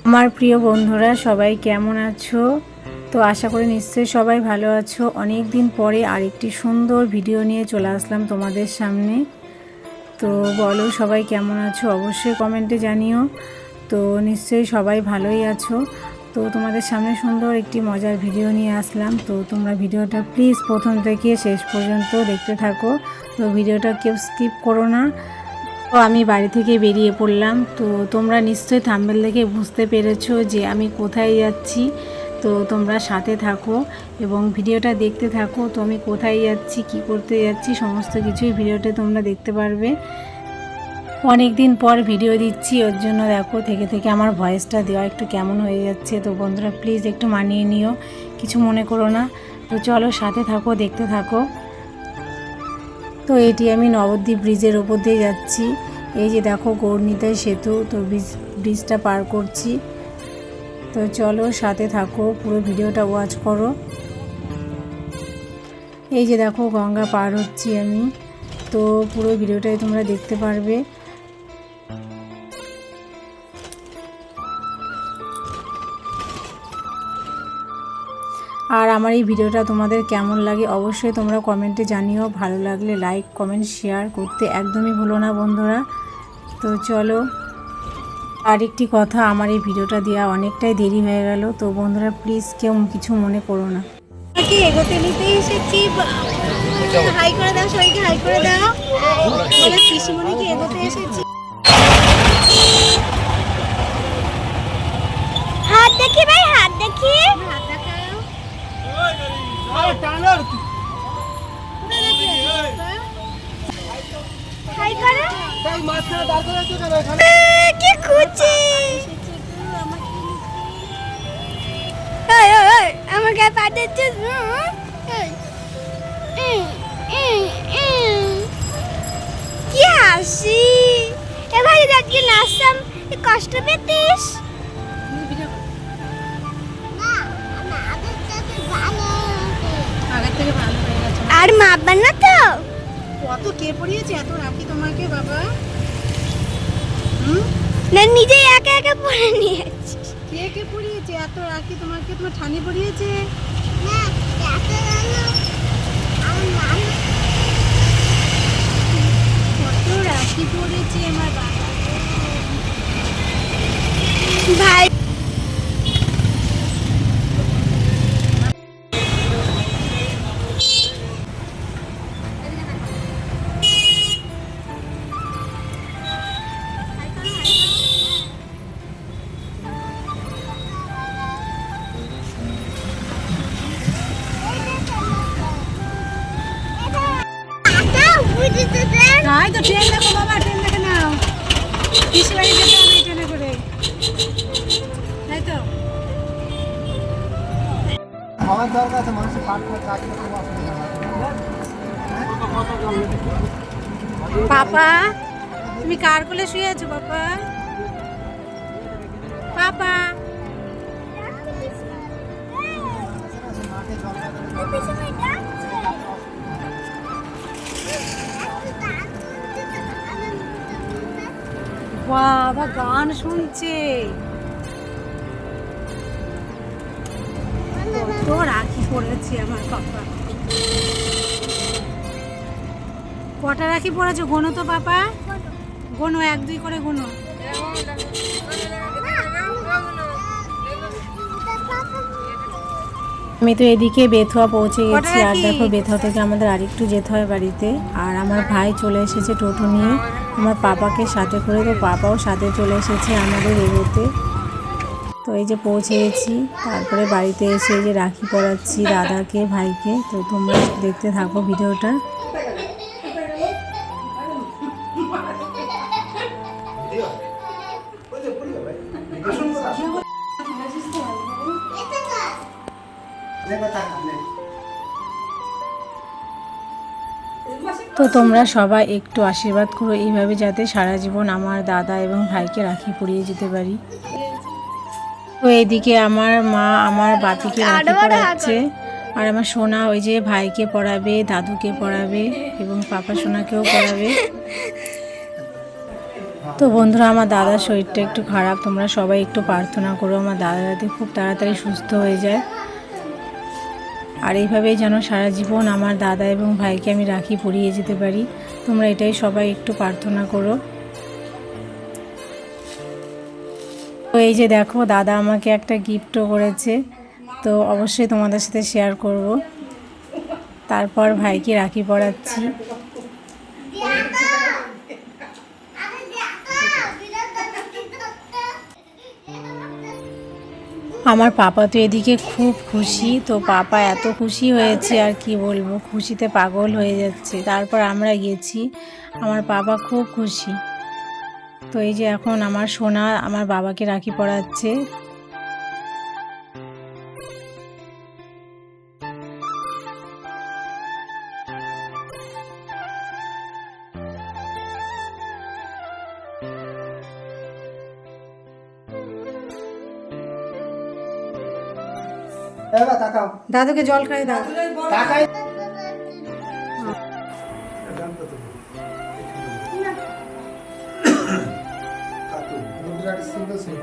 আমার প্রিয় বন্ধুরা সবাই কেমন আছো? তো আশা করি নিশ্চয়ই সবাই ভালো আছো। অনেক দিন পরে আরেকটি সুন্দর ভিডিও নিয়ে চলে আসলাম তোমাদের সামনে। তো বলো সবাই কেমন আছো, অবশ্যই কমেন্টে জানিও। তো নিশ্চয়ই সবাই ভালোই আছো। তো তোমাদের সামনে সুন্দর একটি মজার ভিডিও নিয়ে আসলাম। তো তোমরা ভিডিওটা প্লিজ প্রথম থেকে শেষ পর্যন্ত দেখতে থাকো। তো ভিডিওটা কেউ স্কিপ করো না। তো আমি বাড়ি থেকে বেরিয়ে পড়লাম। তো তোমরা নিশ্চয়ই থাম্বনেল দেখে বুঝতে পেরেছো যে আমি কোথায় যাচ্ছি। তো তোমরা সাথে থাকো এবং ভিডিওটা দেখতে থাকো। তো আমি কোথায় যাচ্ছি, কি করতে যাচ্ছি, সমস্ত কিছুই ভিডিওতে তোমরা দেখতে পারবে। অনেক দিন পর ভিডিও দিচ্ছি, ওর জন্য দেখো থেকে থেকে আমার ভয়েসটা দেওয়া একটু কেমন হয়ে যাচ্ছে। তো বন্ধুরা প্লিজ একটু মানিয়ে নিও, কিছু মনে করো না। তো চলো সাথে থাকো, দেখতে থাকো। তো এটি আমি নবদ্বীপ ব্রিজের ওপর দিয়ে যাচ্ছি। এই যে দেখো গৌরনিতাই সেতু, তো ব্রিজটা পার করছি। তো চলো সাথে থাকো, পুরো ভিডিওটা ওয়াচ করো। এই যে দেখো গঙ্গা পার হচ্ছি আমি। তো পুরো ভিডিওটাই তোমরা দেখতে পারবে। আর আমার এই ভিডিওটা তোমাদের কেমন লাগে অবশ্যই তোমরা কমেন্টে জানিও। ভালো লাগলে লাইক কমেন্ট শেয়ার করতে একদমই ভুলো না বন্ধুরা। তো চলো, আরেকটি কথা, আমার এই ভিডিওটা দেওয়া অনেকটাই দেরি হয়ে গেল। তো বন্ধুরা প্লিজ কেউ কিছু মনে করো না। এগোতে নিতে এসেছি। হাই করে দাও, সবাইকে হাই করে দাও। বলে পিসিমণিকে এগোতে এসেছি। হাত দেখি ভাই, হাত দেখি। হাত দেখাও। হাই করো। কি খুঁজি আমাকে পাঠাচ্ছে। কি হাসি! এবার আজকে নাচতাম, কষ্ট পেতিস? আর মাপবা না তো? কত কে পড়িয়েছে এত রাখি তোমাকে বাবা? না নিজে একা একা পড়ে নিয়েছি। কে কে পড়িয়েছে এত রাখি তোমাকে? তোমার ঠানি পড়িয়েছে? না এত জানো আমার নাম কত রাখি পড়েছে আমার বাবা ভাই। তাই তো ট্রেন দেখো বাবা, ট্রেন দেখে নাও। পিসি বাড়ি যেতে হবে ট্রেনে করে, তাই তো? আমার দরকার আছে মানুষের পাট রাখলে কোনো অসুবিধা হয়। পাপা তুমি কার কোলে শুয়ে আছো পাপা? পাপা বাবা গান শুনছে। কত রাখি পড়েছে আমার পাপা। কটা রাখি পড়েছে গোনো তো পাপা, গোনো, 1 2 করে গোনো। আমি তো এদিকে বেথুয়া পৌঁছে গেছি। আর দেখো বেথুয়া থেকে আমাদের আরেকটু যেতে হয় বাড়িতে। আর আমার ভাই চলে এসেছে টোটো নিয়ে আমার পাপাকে সাথে করে। তো পাপাও সাথে চলে এসেছে আমাদের এগোতে। তো এই যে পৌঁছে গেছি। তারপরে বাড়িতে এসে এই যে রাখি পরাচ্ছি দাদাকে, ভাইকে। তো তোমরা দেখতে থাকো ভিডিওটা। তো তোমরা সবাই একটু আশীর্বাদ করো এইভাবে, যাতে সারা জীবন আমার দাদা এবং ভাইকে রাখি পরিয়ে যেতে পারি। তো এদিকে আমার মা আমার বাপিকে রাখি পরাচ্ছে। আর আমার সোনা ওই যে ভাইকে পরাবে, দাদুকে পরাবে এবং পাপা সোনাকেও পরাবে। তো বন্ধুরা, আমার দাদার শরীরটা একটু খারাপ, তোমরা সবাই একটু প্রার্থনা করো আমার দাদা যাতে খুব তাড়াতাড়ি সুস্থ হয়ে যায়। আর এইভাবেই যেন সারা জীবন আমার দাদা এবং ভাইকে আমি রাখি পরিয়ে যেতে পারি, তোমরা এটাই সবাই একটু প্রার্থনা করো। তো এই যে দেখো, দাদা আমাকে একটা গিফটও করেছে, তো অবশ্যই তোমাদের সাথে শেয়ার করব। তারপর ভাইকে রাখি পরাচ্ছি। আমার পাপা তো এদিকে খুব খুশি, তো পাপা এত খুশি হয়েছে আর কি বলবো, খুশিতে পাগল হয়ে যাচ্ছে। তারপর আমরা গেছি, আমার পাপা খুব খুশি। তো এই যে এখন আমার সোনা আমার বাবাকে রাখি পরাচ্ছে। এবার তাকাও, দাদুকে জল খাই দাও। তাকাই। মুদ্রাটি সুন্দর ছিল।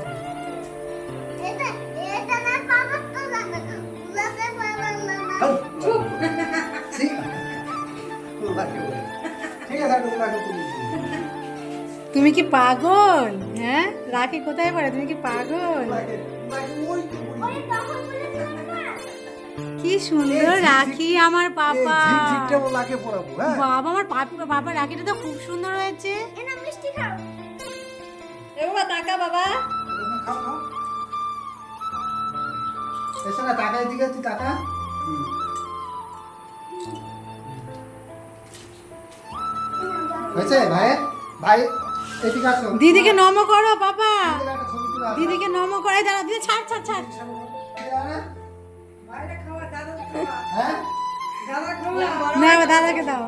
ঠিক আছে, তুমি কি পাগল? হ্যাঁ, রাখি কোথায় পড়ে? তুমি কি পাগল? কি সুন্দর রাখি আমার পাপা। বাবা, আমার বাবা রাখিটা তো খুব সুন্দর হয়েছে। বাবা টাকা, বাবা এসে না টাকা এদিকে, তুই টাকা হয়েছে ভাই, ভাই এদিকে আসো। দিদিকে নম করো বাবা, একটা ছবি তুলে আসো। দিদিকে নম করে দাঁড়া। দিদি ছাড় ছাড় ছাড়। হ্যাঁ, না, এবার দাদাকে দাও।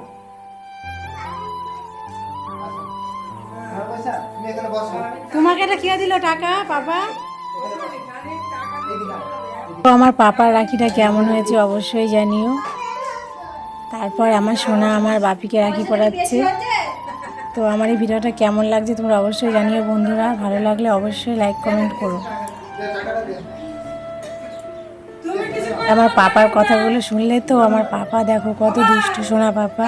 আমার পয়সা তুমি এখানে বসো। তোমাকে এটা কে দিল টাকা বাবা? এদিকে আয়। তো আমার পাপার রাখিটা কেমন হয়েছে অবশ্যই জানিও। তারপর আমার সোনা আমার বাপিকে রাখি পরাচ্ছে। তো আমার এই ভিডিওটা কেমন লাগছে তোমরা অবশ্যই জানিও বন্ধুরা, ভালো লাগলে অবশ্যই লাইক কমেন্ট করো। দে টাকাটা দে। আমার পাপার কথাগুলো শুনলে তো আমার পাপা দেখো কত দুষ্টু সোনা পাপা।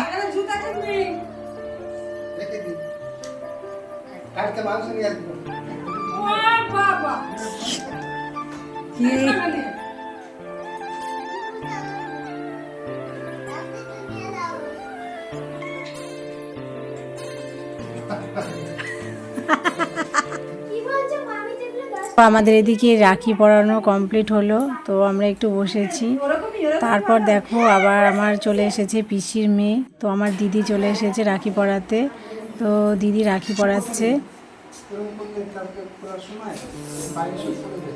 রেখে দিন। কালকে মাংস নিয়ে আসবো। তো আমাদের এদিকে রাখি পরানো কমপ্লিট হলো, তো আমরা একটু বসেছি। তারপর দেখো আবার আমার চলে এসেছে পিসির মেয়ে, তো আমার দিদি চলে এসেছে রাখি পরাতে। তো দিদি রাখি পরাচ্ছে। এরকম করলে কালকে পুরো সময় বাইরে শুট করে দে।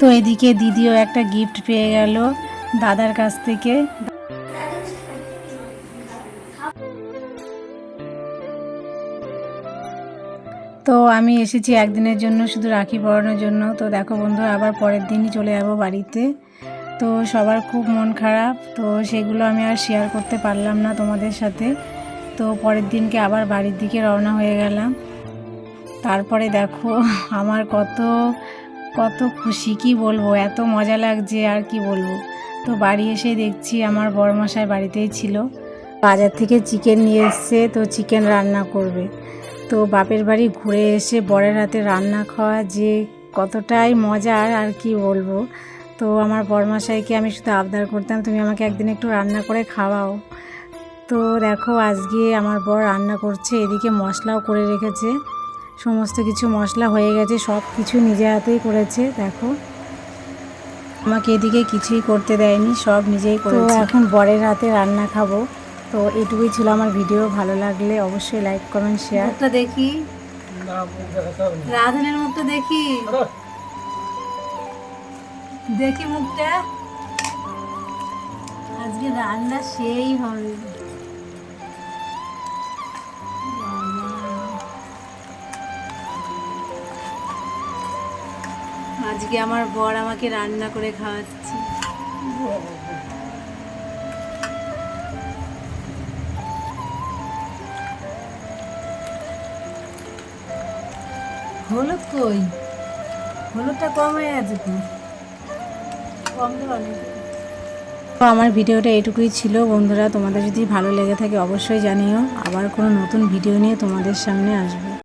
তো এদিকে দিদিও একটা গিফট পেয়ে গেল দাদার কাছ থেকে। তো আমি এসেছি একদিনের জন্য শুধু রাখি পরানোর জন্য। তো দেখো বন্ধুরা, আবার পরের দিনই চলে যাবো বাড়িতে। তো সবার খুব মন খারাপ, তো সেগুলো আমি আর শেয়ার করতে পারলাম না তোমাদের সাথে। তো পরের দিনকে আবার বাড়ির দিকে রওনা হয়ে গেলাম। তারপরে দেখো আমার কত কত খুশি, কি বলবো, এত মজা লাগছে আর কি বলবো। তো বাড়ি এসে দেখছি আমার বড়মশাই বাড়িতেই ছিল, বাজার থেকে চিকেন নিয়ে এসছে, তো চিকেন রান্না করবে। তো বাপের বাড়ি ঘুরে এসে বরের হাতে রান্না খাওয়া যে কতটাই মজার আর কি বলবো। তো আমার বড়মশাইকে আমি শুধু আবদার করতাম, তুমি আমাকে একদিন একটু রান্না করে খাওয়াও। তো দেখো আজকে আমার বর রান্না করছে, এদিকে মশলাও করে রেখেছে, সমস্ত কিছু মশলা হয়ে গেছে, সব কিছু নিজে হাতেই করেছে। দেখো আমাকে এদিকে কিছুই করতে দেয়নি, সব নিজেই করেছে। তো এখন বরের হাতে রান্না খাবো। তো এটুকুই ছিল আমার ভিডিও, ভালো লাগলে অবশ্যই লাইক কমেন্ট শেয়ার। মুখটা দেখি, রাধুনের মুখটা দেখি, দেখি মুখটা। আর আজকে রান্না সেই হবে। আজকে আমার বর আমাকে রান্না করে খাওয়াচ্ছে। হলুদ কই? হলুদটা কম হয়ে গেছে তো, কম দেওয়া নেই। তো আমার ভিডিওটা এটুকুই ছিল বন্ধুরা, তোমাদের যদি ভালো লেগে থাকে অবশ্যই জানিও। আবার কোনো নতুন ভিডিও নিয়ে তোমাদের সামনে আসবো।